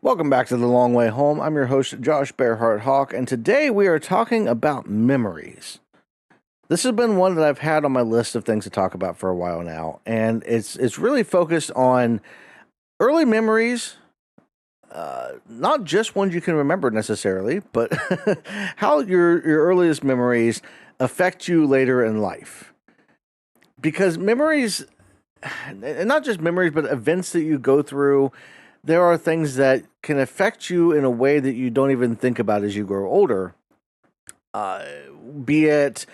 Welcome back to The Long Way Home. I'm your host, Josh Bearheart Hawk, and today we are talking about memories. This has been one that I've had on my list of things to talk about for a while now, and it's really focused on early memories, not just ones you can remember necessarily, but how your earliest memories affect you later in life. Because memories, and not just memories, but events that you go through, there are things that can affect you in a way that you don't even think about as you grow older. Uh, be it,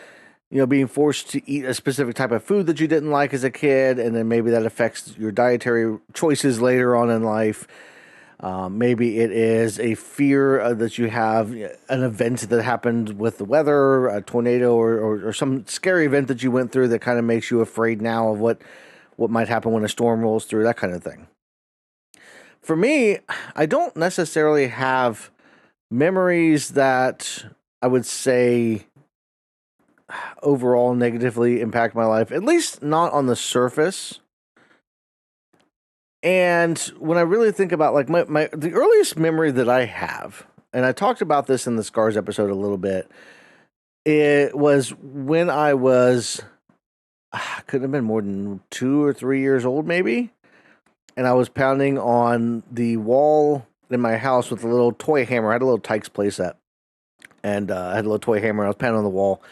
being forced to eat a specific type of food that you didn't like as a kid, and then maybe that affects your dietary choices later on in life. Maybe it is a fear that you have, an event that happened with the weather, a tornado, or some scary event that you went through that kind of makes you afraid now of what might happen when a storm rolls through, that kind of thing. For me, I don't necessarily have memories that I would say overall negatively impact my life, at least not on the surface. And when I really think about like the earliest memory that I have, and I talked about this in the Scars episode a little bit, it was when I was couldn't have been more than 2 or 3 years old, maybe. And I was pounding on the wall in my house with a little toy hammer. I had a little Tyke's playset, and I had a little toy hammer. And I was pounding on the wall,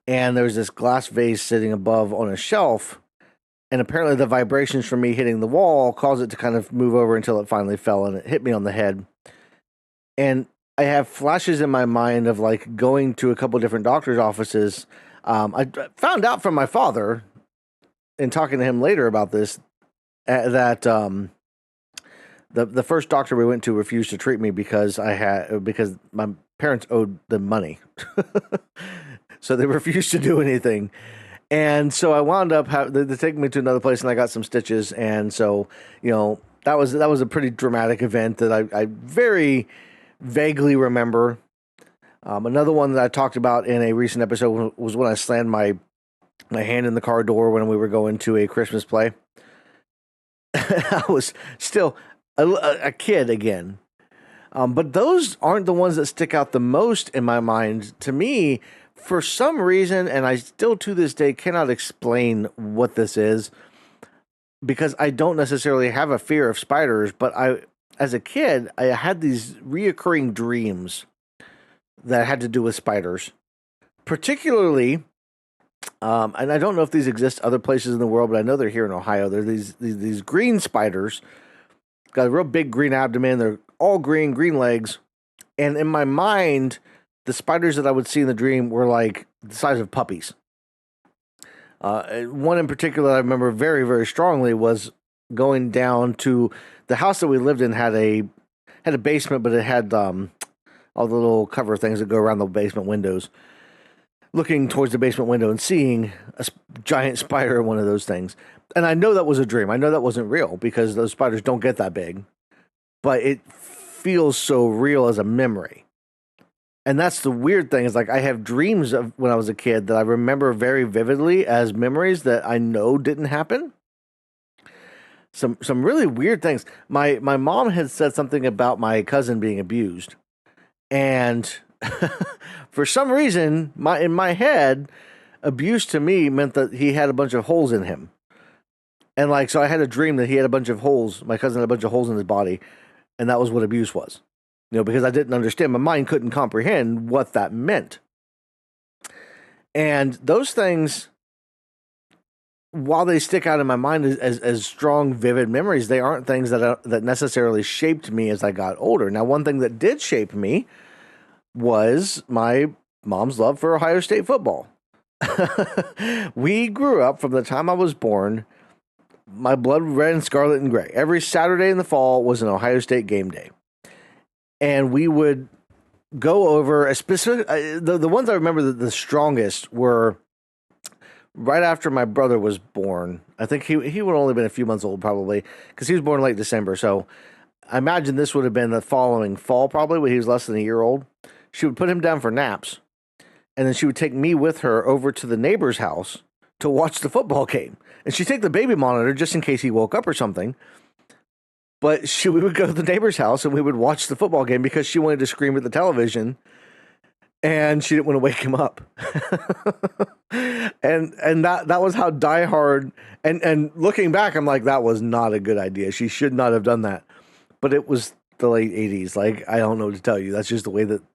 and there was this glass vase sitting above on a shelf. And apparently, the vibrations from me hitting the wall caused it to kind of move over until it finally fell, and it hit me on the head. And I have flashes in my mind of like going to a couple different doctor's offices. I found out from my father, and talking to him later about this, that the first doctor we went to refused to treat me because my parents owed them money, so they refused to do anything. And so I wound up they take me to another place, and I got some stitches. And so that was a pretty dramatic event that I very vaguely remember. Another one that I talked about in a recent episode was when I slammed my hand in the car door when we were going to a Christmas play. I was still a kid again. But those aren't the ones that stick out the most in my mind. To me, for some reason, and I still to this day cannot explain what this is, because I don't necessarily have a fear of spiders, but as a kid, I had these reoccurring dreams that had to do with spiders. Particularly, and I don't know if these exist other places in the world, but I know they're here in Ohio. They're these green spiders, got a real big green abdomen. They're all green legs. And in my mind, the spiders that I would see in the dream were like the size of puppies. One in particular I remember very, very strongly was going down to the house that we lived in had a basement, but it had all the little cover things that go around the basement windows. Looking towards the basement window and seeing a giant spider in one of those things. And I know that was a dream. I know that wasn't real because those spiders don't get that big. But it feels so real as a memory. And that's the weird thing is like I have dreams of when I was a kid that I remember very vividly as memories that I know didn't happen. Some really weird things. My mom had said something about my cousin being abused. And for some reason, in my head, abuse to me meant that he had a bunch of holes in him. And like, so I had a dream that he had a bunch of holes. My cousin had a bunch of holes in his body. And that was what abuse was. Because I didn't understand. My mind couldn't comprehend what that meant. And those things, while they stick out in my mind as strong, vivid memories, they aren't things that necessarily shaped me as I got older. Now, one thing that did shape me was my mom's love for Ohio State football. We grew up from the time I was born, my blood red and scarlet and gray. Every Saturday in the fall was an Ohio State game day. And we would go over a specific, the ones I remember the strongest were right after my brother was born. I think he would have only been a few months old probably because he was born late December. So I imagine this would have been the following fall probably when he was less than a year old. She would put him down for naps, and then she would take me with her over to the neighbor's house to watch the football game. And she'd take the baby monitor just in case he woke up or something. But we would go to the neighbor's house and we would watch the football game because she wanted to scream at the television and she didn't want to wake him up. and that was how diehard. And looking back, I'm like, that was not a good idea. She should not have done that. But it was the late '80s. Like, I don't know what to tell you. That's just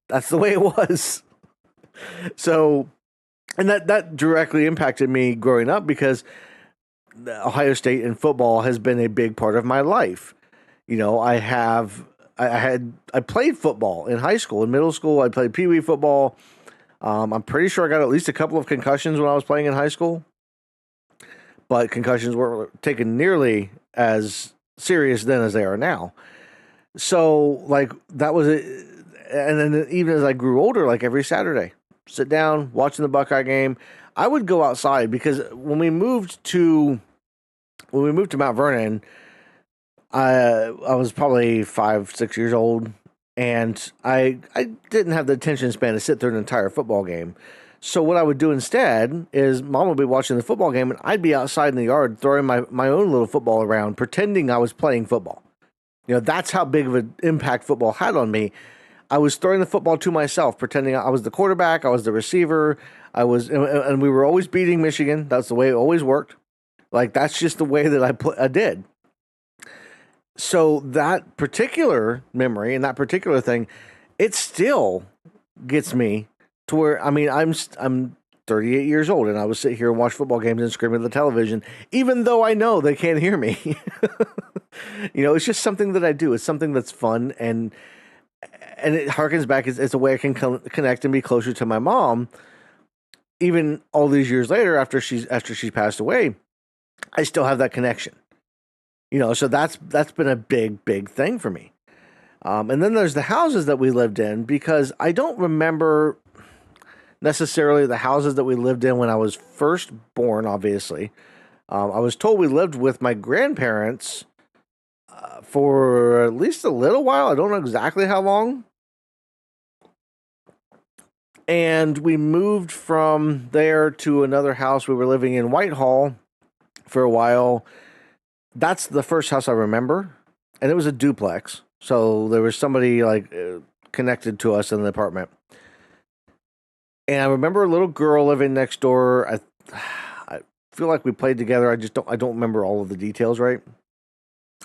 that's the way it was. So, and that directly impacted me growing up because Ohio State and football has been a big part of my life. You know, I played football in high school. In middle school, I played Pee Wee football. I'm pretty sure I got at least a couple of concussions when I was playing in high school, but concussions weren't taken nearly as serious then as they are now. So, like, that was it. And then even as I grew older, like every Saturday, sit down, watching the Buckeye game. I would go outside because when we moved to Mount Vernon, I was probably 5, 6 years old, and I didn't have the attention span to sit through an entire football game. So what I would do instead is Mom would be watching the football game, and I'd be outside in the yard throwing my own little football around, pretending I was playing football. You know, that's how big of an impact football had on me. I was throwing the football to myself, pretending I was the quarterback, I was the receiver, and we were always beating Michigan. That's the way it always worked. Like, that's just the way that I did. So that particular memory and that particular thing, it still gets me to where, I mean, I'm 38 years old and I would sit here and watch football games and scream at the television, even though I know they can't hear me. You know, it's just something that I do. It's something that's fun, and it harkens back. It's a way I can connect and be closer to my mom. Even all these years later, after she's passed away, I still have that connection. You know, so that's been a big thing for me. And then there's the houses that we lived in, because I don't remember necessarily the houses that we lived in when I was first born, obviously. I was told we lived with my grandparents for at least a little while. I don't know exactly how long. And we moved from there to another house. We were living in Whitehall for a while. That's the first house I remember. And it was a duplex. So there was somebody like connected to us in the apartment. And I remember a little girl living next door. I feel like we played together. I don't remember all of the details right.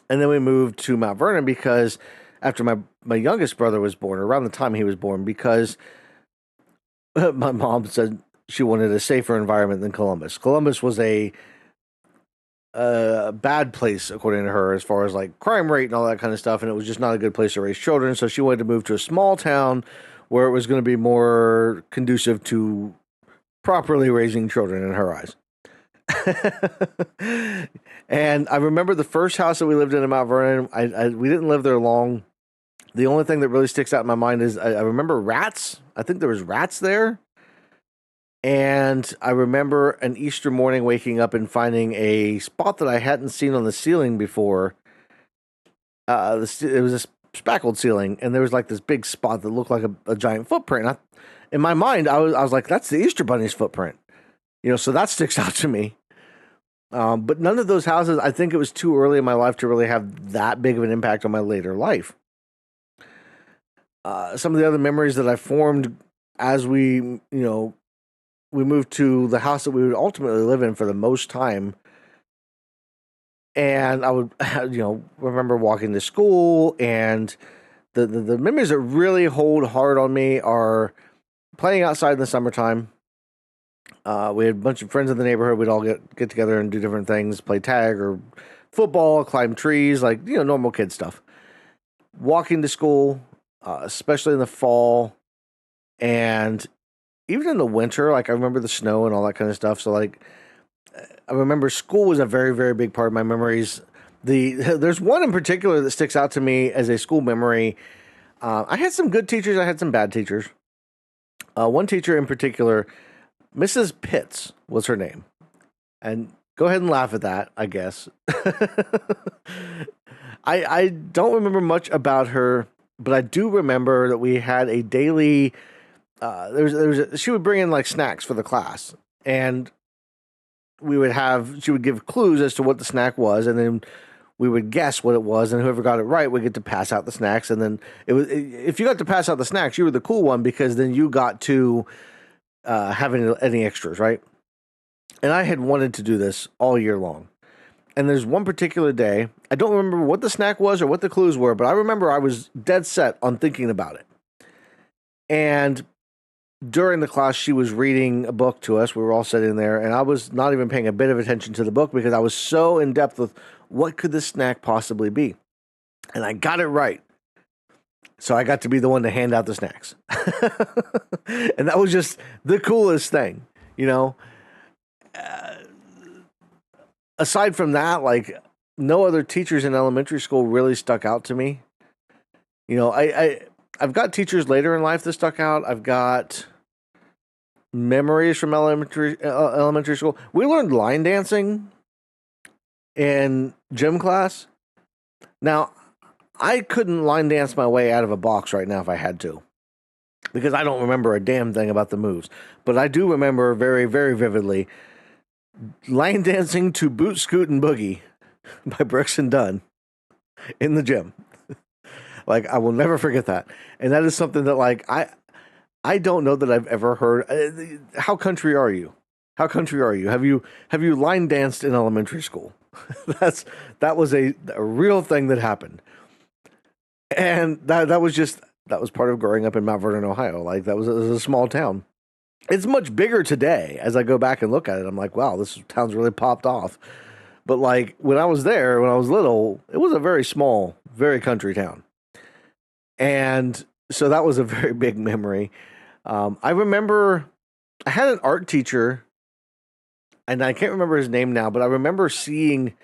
And then we moved to Mount Vernon because after my youngest brother was born, around the time he was born, because my mom said she wanted a safer environment than Columbus. Columbus was a bad place, according to her, as far as like crime rate and all that kind of stuff. And it was just not a good place to raise children. So she wanted to move to a small town where it was going to be more conducive to properly raising children in her eyes. And I remember the first house that we lived in Mount Vernon. We didn't live there long. The only thing that really sticks out in my mind is I remember rats. I think there was rats there. And I remember an Easter morning waking up and finding a spot that I hadn't seen on the ceiling before. It was a spackled ceiling, and there was like this big spot that looked like a giant footprint. In my mind, I was like, that's the Easter Bunny's footprint. You know, so that sticks out to me. But none of those houses, I think it was too early in my life to really have that big of an impact on my later life. Some of the other memories that I formed as we moved to the house that we would ultimately live in for the most time. And I would, remember walking to school, and the memories that really hold hard on me are playing outside in the summertime. We had a bunch of friends in the neighborhood. We'd all get together and do different things, play tag or football, climb trees, like, normal kid stuff. Walking to school, especially in the fall, and even in the winter, like I remember the snow and all that kind of stuff. So like, I remember school was a very, very big part of my memories. There's one in particular that sticks out to me as a school memory. I had some good teachers. I had some bad teachers. One teacher in particular, Mrs. Pitts was her name. And go ahead and laugh at that, I guess. I don't remember much about her, but I do remember that we had a daily, she would bring in like snacks for the class, and she would give clues as to what the snack was, and then we would guess what it was, and whoever got it right would get to pass out the snacks. And then if you got to pass out the snacks, you were the cool one because then you got to have any extras, right? And I had wanted to do this all year long. And there's one particular day, I don't remember what the snack was or what the clues were, but I remember I was dead set on thinking about it. And during the class, she was reading a book to us. We were all sitting there, and I was not even paying a bit of attention to the book because I was so in depth with what could this snack possibly be. And I got it right. So I got to be the one to hand out the snacks. And that was just the coolest thing, you know? Aside from that, like, no other teachers in elementary school really stuck out to me. You know, I've got teachers later in life that stuck out. I've got memories from elementary school. We learned line dancing in gym class. Now, I couldn't line dance my way out of a box right now if I had to, because I don't remember a damn thing about the moves. But I do remember very, very vividly line dancing to Boot, Scoot, and Boogie by Brooks and Dunn in the gym. Like, I will never forget that. And that is something that, like, I don't know that I've ever heard. How country are you? How country are you? Have you line danced in elementary school? That was a real thing that happened. And that was part of growing up in Mount Vernon, Ohio. Like, it was a small town. It's much bigger today. As I go back and look at it, I'm like, wow, this town's really popped off. But like when I was there, when I was little, it was a very small, very country town. And so that was a very big memory. I remember I had an art teacher, and I can't remember his name now, but I remember seeing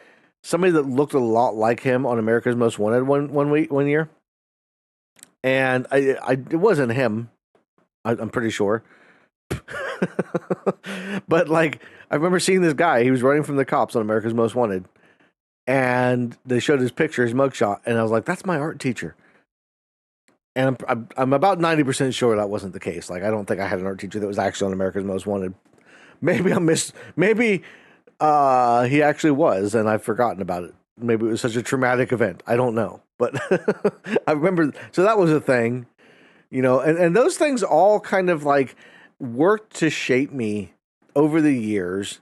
somebody that looked a lot like him on America's Most Wanted one year. And it wasn't him. I'm pretty sure. But like, I remember seeing this guy. He was running from the cops on America's Most Wanted, and they showed his picture, his mugshot, and I was like, "That's my art teacher." And I'm about 90% sure that wasn't the case. Like, I don't think I had an art teacher that was actually on America's Most Wanted. Maybe Maybe he actually was, and I've forgotten about it. Maybe it was such a traumatic event. I don't know, but I remember. So that was a thing, you know, and those things all kind of like worked to shape me over the years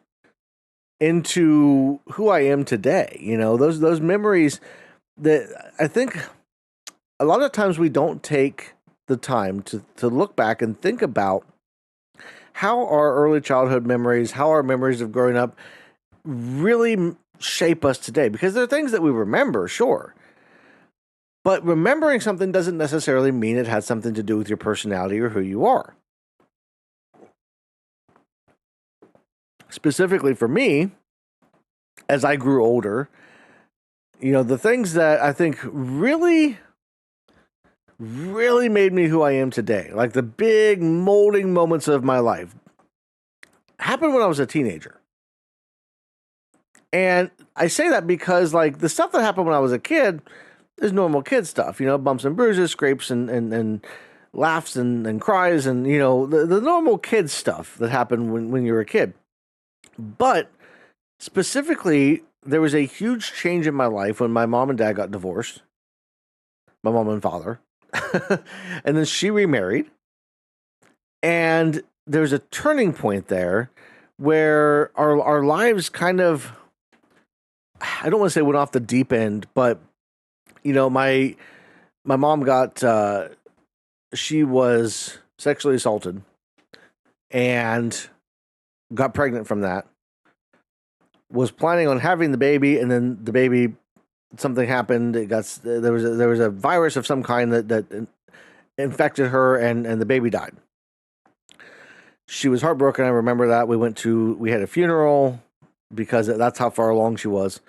into who I am today. You know, those memories that I think a lot of times we don't take the time to look back and think about how our early childhood memories, how our memories of growing up really shape us today. Because there are things that we remember, sure. But remembering something doesn't necessarily mean it has something to do with your personality or who you are. Specifically for me, as I grew older, you know, the things that I think really made me who I am today, like the big molding moments of my life, happened when I was a teenager. And I say that because, like, the stuff that happened when I was a kid is normal kid stuff, you know, bumps and bruises, scrapes and laughs and cries and, you know, the normal kid stuff that happened when you were a kid. But specifically, there was a huge change in my life when my mom and dad got divorced, my mom and father. And then she remarried. And there's a turning point there where our lives kind of, I don't want to say went off the deep end, but, you know, my mom got, she was sexually assaulted and got pregnant from that, was planning on having the baby, and then the baby, something happened. There was a virus of some kind that infected her, and the baby died. She was heartbroken. I remember that. We had a funeral because that's how far along she was.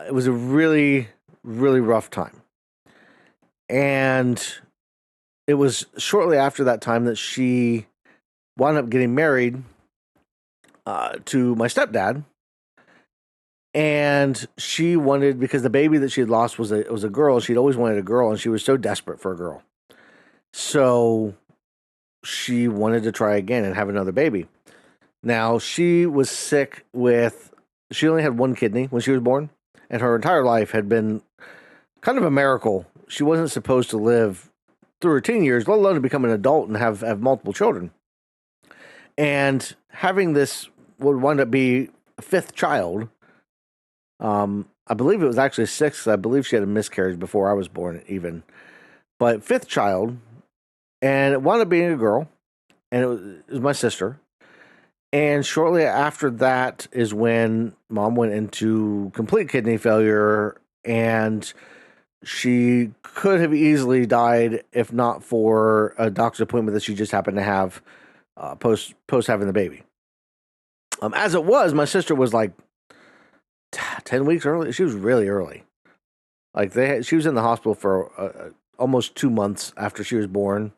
It was a really, really rough time. And it was shortly after that time that she wound up getting married to my stepdad. And she wanted, because the baby that she had lost was a girl. She'd always wanted a girl, and she was so desperate for a girl. So she wanted to try again and have another baby. Now, she was sick she only had one kidney when she was born, and her entire life had been kind of a miracle. She wasn't supposed to live through her teen years, let alone to become an adult and have multiple children. And having this would wind up be a fifth child. I believe it was actually sixth. I believe she had a miscarriage before I was born, even. But fifth child, and it wound up being a girl, and it was my sister. And shortly after that is when mom went into complete kidney failure, and she could have easily died if not for a doctor's appointment that she just happened to have post having the baby. As it was, my sister was like 10 weeks early. She was really early. Like she was in the hospital for almost 2 months after she was born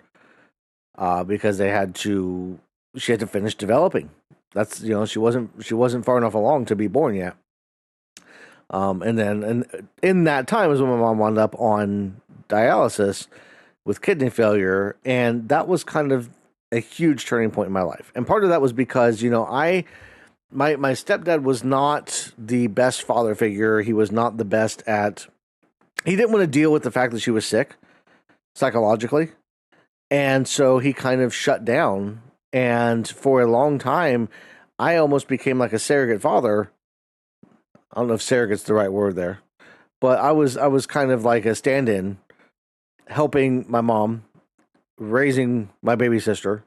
because she had to finish developing. That's she wasn't far enough along to be born yet. And in that time is when my mom wound up on dialysis with kidney failure, and that was kind of a huge turning point in my life. And part of that was because my stepdad was not the best father figure. He was not the best at. He didn't want to deal with the fact that she was sick psychologically, and so he kind of shut down. And for a long time, I almost became like a surrogate father. I don't know if surrogate's the right word there, but I was kind of like a stand-in, helping my mom, raising my baby sister,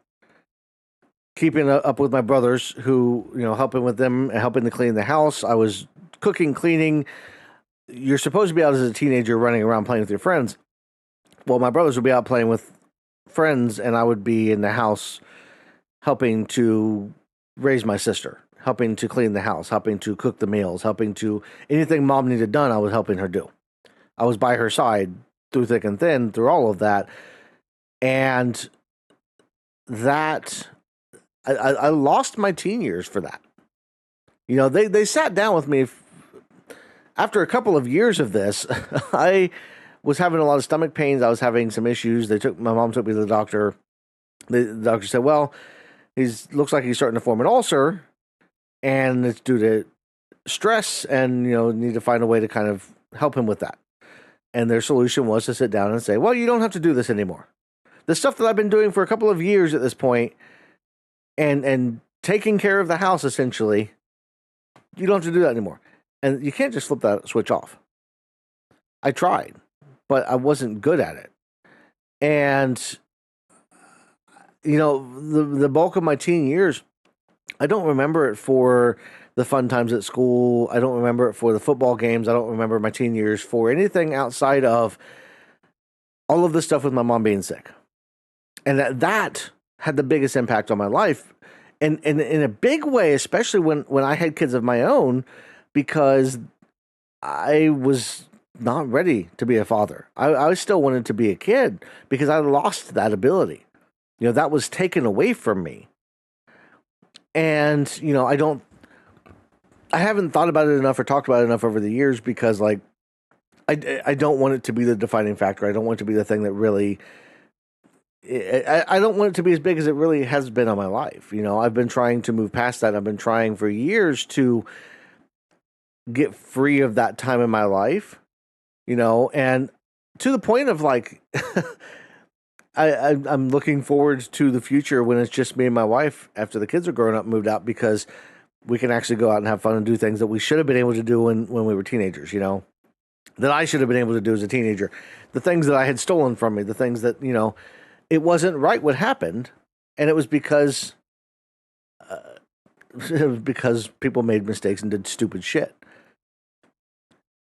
keeping up with my brothers, who helping with them and helping to clean the house. I was cooking, cleaning. You're supposed to be out as a teenager, running around playing with your friends. Well, my brothers would be out playing with friends, and I would be in the house helping to raise my sister, helping to clean the house, helping to cook the meals, helping to anything mom needed done, I was helping her do. I was by her side through thick and thin, through all of that. And that, I lost my teen years for that. They sat down with me after a couple of years of this. I was having a lot of stomach pains. I was having some issues. My mom took me to the doctor. The doctor said, well, looks like he's starting to form an ulcer, and it's due to stress, and need to find a way to kind of help him with that. And their solution was to sit down and say, well, you don't have to do this anymore. The stuff that I've been doing for a couple of years at this point, and taking care of the house, essentially, you don't have to do that anymore. And you can't just flip that switch off. I tried, but I wasn't good at it. And the bulk of my teen years, I don't remember it for the fun times at school. I don't remember it for the football games. I don't remember my teen years for anything outside of all of this stuff with my mom being sick. And that had the biggest impact on my life. And in a big way, especially when I had kids of my own, because I was not ready to be a father. I still wanted to be a kid because I lost that ability. That was taken away from me. And, I haven't thought about it enough or talked about it enough over the years because, like, I don't want it to be the defining factor. I don't want it to be the thing that really, I don't want it to be as big as it really has been on my life. I've been trying to move past that. I've been trying for years to get free of that time in my life, and to the point of like, I'm looking forward to the future when it's just me and my wife after the kids are grown up and moved out, because we can actually go out and have fun and do things that we should have been able to do when we were teenagers, that I should have been able to do as a teenager. The things that I had stolen from me, the things that, it wasn't right what happened. And it was because people made mistakes and did stupid shit.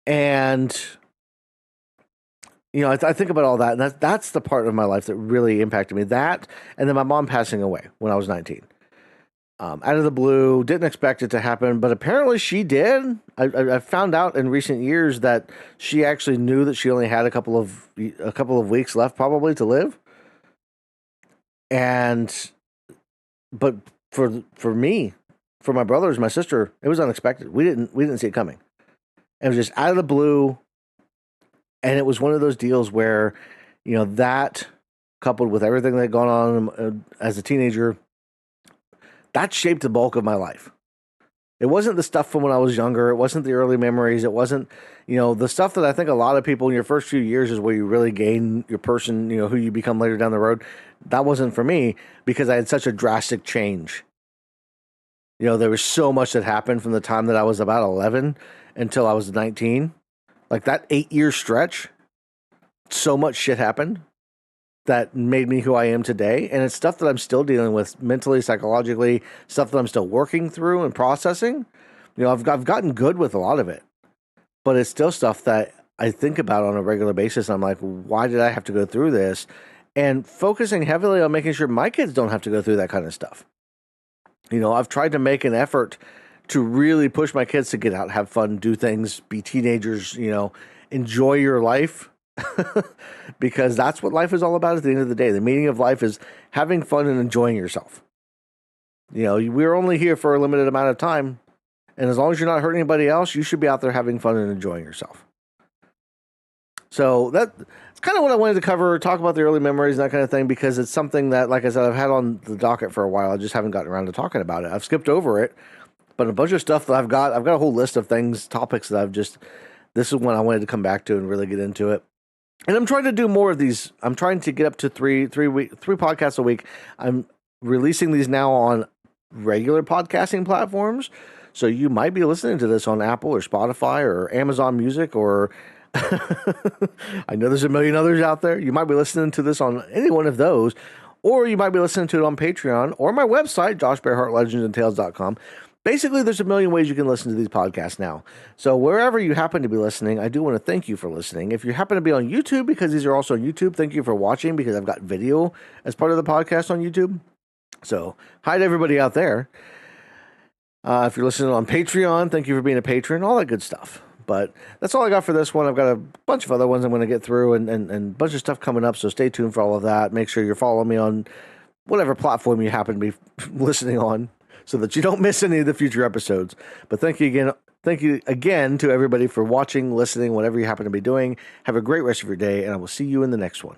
And I think about all that, and that's the part of my life that really impacted me. That, and then my mom passing away when I was 19. Out of the blue, didn't expect it to happen, but apparently she did. I found out in recent years that she actually knew that she only had a couple of weeks left, probably, to live. But for me, for my brothers, my sister, it was unexpected. We didn't see it coming. It was just out of the blue. And it was one of those deals where, that coupled with everything that had gone on as a teenager, that shaped the bulk of my life. It wasn't the stuff from when I was younger. It wasn't the early memories. It wasn't, the stuff that I think a lot of people in your first few years is where you really gain your person, who you become later down the road. That wasn't for me because I had such a drastic change. There was so much that happened from the time that I was about 11 until I was 19. Like that 8-year stretch, so much shit happened that made me who I am today. And it's stuff that I'm still dealing with mentally, psychologically, stuff that I'm still working through and processing. I've gotten good with a lot of it, but it's still stuff that I think about on a regular basis. I'm like, why did I have to go through this? And focusing heavily on making sure my kids don't have to go through that kind of stuff. I've tried to make an effort to really push my kids to get out, have fun, do things, be teenagers, enjoy your life. Because that's what life is all about at the end of the day. The meaning of life is having fun and enjoying yourself. We're only here for a limited amount of time. And as long as you're not hurting anybody else, you should be out there having fun and enjoying yourself. So that's kind of what I wanted to cover, talk about the early memories and that kind of thing, because it's something that, like I said, I've had on the docket for a while. I just haven't gotten around to talking about it. I've skipped over it, but a bunch of stuff that I've got a whole list of things, topics that this is one I wanted to come back to and really get into it. And I'm trying to do more of these. I'm trying to get up to three podcasts a week. I'm releasing these now on regular podcasting platforms. So you might be listening to this on Apple or Spotify or Amazon Music, or I know there's a million others out there. You might be listening to this on any one of those, or you might be listening to it on Patreon or my website, joshbearhartlegendsandtales.com. Basically, there's a million ways you can listen to these podcasts now. So wherever you happen to be listening, I do want to thank you for listening. If you happen to be on YouTube, because these are also on YouTube, thank you for watching, because I've got video as part of the podcast on YouTube. So hi to everybody out there. If you're listening on Patreon, thank you for being a patron, all that good stuff. But that's all I got for this one. I've got a bunch of other ones I'm going to get through and a bunch of stuff coming up. So stay tuned for all of that. Make sure you're following me on whatever platform you happen to be listening on, so that you don't miss any of the future episodes. But thank you again to everybody for watching, listening, whatever you happen to be doing. Have a great rest of your day, and I will see you in the next one.